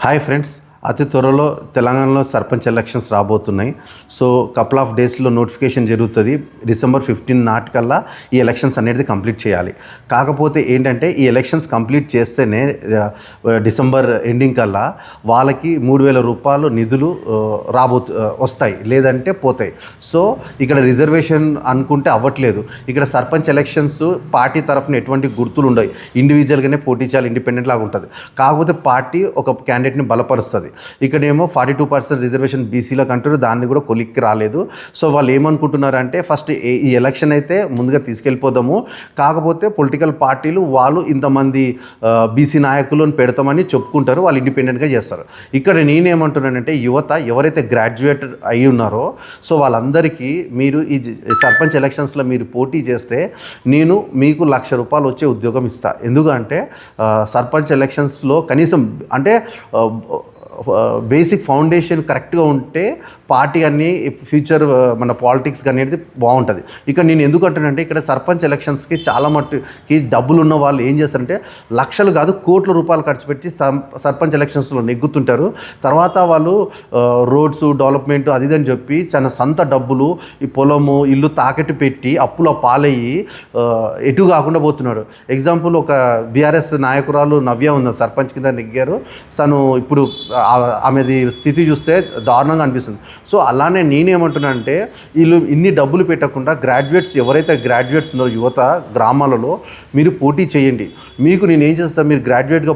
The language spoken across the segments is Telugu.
హాయ్ ఫ్రెండ్స్, అతి త్వరలో తెలంగాణలో సర్పంచ్ ఎలక్షన్స్ రాబోతున్నాయి. సో కపుల్ ఆఫ్ డేస్లో నోటిఫికేషన్ జరుగుతుంది. December 15 నాటికల్లా ఈ ఎలక్షన్స్ అనేది కంప్లీట్ చేయాలి. కాకపోతే ఏంటంటే ఈ ఎలక్షన్స్ కంప్లీట్ చేస్తేనే డిసెంబర్ ఎండింగ్ కల్లా వాళ్ళకి 3,000 రూపాయలు నిధులు వస్తాయి, లేదంటే పోతాయి. సో ఇక్కడ రిజర్వేషన్ అనుకుంటే అవ్వట్లేదు. ఇక్కడ సర్పంచ్ ఎలక్షన్స్ పార్టీ తరఫున ఎటువంటి గుర్తులు ఉండవు, ఇండివిజువల్గానే పోటీ చేయాలి, ఇండిపెండెంట్ లాగా ఉంటుంది. కాకపోతే పార్టీ ఒక క్యాండిడేట్ని బలపరుస్తుంది. ఇక్కడేమో 42% రిజర్వేషన్ బీసీలకు అంటారు, దాన్ని కూడా కొలిక్కి రాలేదు. సో వాళ్ళు ఏమనుకుంటున్నారంటే ఫస్ట్ ఈ ఎలక్షన్ అయితే ముందుగా తీసుకెళ్ళిపోదాము, కాకపోతే పొలిటికల్ పార్టీలు వాళ్ళు ఇంతమంది బీసీ నాయకులను పెడతామని చెప్పుకుంటారు, వాళ్ళు ఇండిపెండెంట్గా చేస్తారు. ఇక్కడ నేనేమంటున్నానంటే యువత ఎవరైతే గ్రాడ్యుయేట్ అయి ఉన్నారో సో వాళ్ళందరికీ మీరు ఈ సర్పంచ్ ఎలక్షన్స్లో మీరు పోటీ చేస్తే నేను మీకు ₹1,00,000 వచ్చే ఉద్యోగం ఇస్తాను. ఎందుకంటే సర్పంచ్ ఎలక్షన్స్లో కనీసం అంటే బేసిక్ ఫౌండేషన్ కరెక్ట్గా ఉంటే పార్టీ అన్నీ ఫ్యూచర్ మన పాలిటిక్స్ అనేది బాగుంటుంది. ఇక్కడ నేను ఎందుకు అంటానంటే ఇక్కడ సర్పంచ్ ఎలక్షన్స్కి చాలా మట్టుకి డబ్బులు ఉన్న వాళ్ళు ఏం చేస్తారంటే లక్షలు కాదు కోట్ల రూపాయలు ఖర్చు పెట్టి సర్పంచ్ ఎలక్షన్స్లో నెగ్గుతుంటారు. తర్వాత వాళ్ళు రోడ్స్ డెవలప్మెంట్ అది అని చెప్పి తన సొంత డబ్బులు ఈ పొలము ఇల్లు తాకట్టు పెట్టి అప్పుల పాలయ్యి ఎటు కాకుండా పోతున్నాడు. ఎగ్జాంపుల్ ఒక బీఆర్ఎస్ నాయకురాలు నవ్య ఉంది, సర్పంచ్ కింద నెగ్గారు. తను ఇప్పుడు ఆమెది స్థితి చూస్తే దారుణంగా అనిపిస్తుంది. సో అలానే నేనేమంటున్నానంటే వీళ్ళు ఇన్ని డబ్బులు పెట్టకుండా గ్రాడ్యుయేట్స్ ఎవరైతే గ్రాడ్యుయేట్స్ ఉన్నారో యువత గ్రామాలలో మీరు పోటీ చేయండి. మీకు నేను ఏం చేస్తాను, మీరు గ్రాడ్యుయేట్గా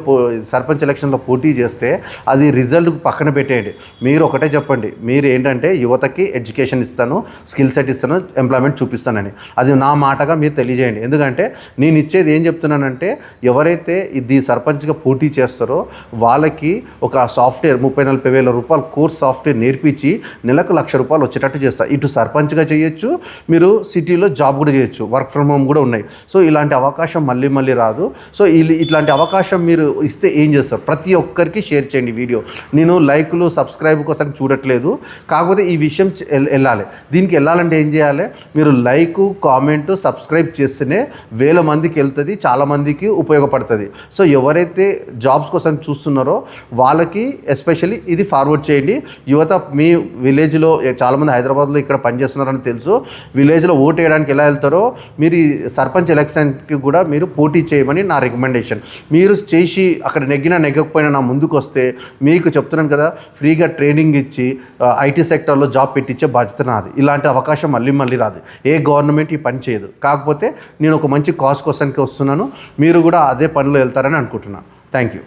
సర్పంచ్ ఎలక్షన్లో పోటీ చేస్తే అది రిజల్ట్ పక్కన పెట్టేయండి. మీరు ఒకటే చెప్పండి, మీరు ఏంటంటే యువతకి ఎడ్యుకేషన్ ఇస్తాను, స్కిల్ సెట్ ఇస్తాను, ఎంప్లాయ్మెంట్ చూపిస్తానని. అది నా మాటగా మీరు తెలియజేయండి. ఎందుకంటే నేను ఇచ్చేది ఏం చెప్తున్నానంటే ఎవరైతే ఇది సర్పంచ్గా పోటీ చేస్తారో వాళ్ళకి ఒక సాఫ్ట్వేర్ 30-40 వేల రూపాయల కోర్స్ సాఫ్ట్వేర్ నేర్పించి నెలకు ₹1,00,000 వచ్చేటట్టు చేస్తారు. ఇటు సర్పంచ్గా చేయొచ్చు, మీరు సిటీలో జాబ్ కూడా చేయొచ్చు, వర్క్ ఫ్రమ్ హోమ్ కూడా ఉన్నాయి. సో ఇలాంటి అవకాశం మళ్ళీ రాదు. సో ఇట్లాంటి అవకాశం మీరు ఇస్తే ఏం చేస్తారు, ప్రతి ఒక్కరికి షేర్ చేయండి వీడియో. నేను లైక్లు సబ్స్క్రైబ్ కోసం చూడట్లేదు, కాకపోతే ఈ విషయం వెళ్ళాలి. దీనికి వెళ్ళాలంటే ఏం చేయాలి, మీరు లైక్ కామెంట్ సబ్స్క్రైబ్ చేస్తేనే వేల మందికి వెళ్తుంది, చాలామందికి ఉపయోగపడుతుంది. సో ఎవరైతే జాబ్స్ కోసం చూస్తున్నారో వాళ్ళకి ఎస్పెషల్లీ ఇది ఫార్వర్డ్ చేయండి. యువత మీ విలేజ్లో చాలామంది హైదరాబాద్లో ఇక్కడ పనిచేస్తున్నారని తెలుసు, విలేజ్లో ఓటు వేయడానికి ఎలా వెళ్తారో మీరు ఈ సర్పంచ్ ఎలక్షన్కి కూడా మీరు పోటీ చేయమని నా రికమెండేషన్. మీరు చేసి అక్కడ నెగ్గకపోయినా నా ముందుకు వస్తే మీకు చెప్తున్నాను కదా, ఫ్రీగా ట్రైనింగ్ ఇచ్చి ఐటీ సెక్టర్లో జాబ్ పెట్టించే బాధ్యత నాది. ఇలాంటి అవకాశం మళ్ళీ రాదు, ఏ గవర్నమెంట్ ఈ పని చేయదు. కాకపోతే నేను ఒక మంచి కాజ్ కోసానికి వస్తున్నాను, మీరు కూడా అదే పనిలో వెళ్తారని అనుకుంటున్నాను. Thank you.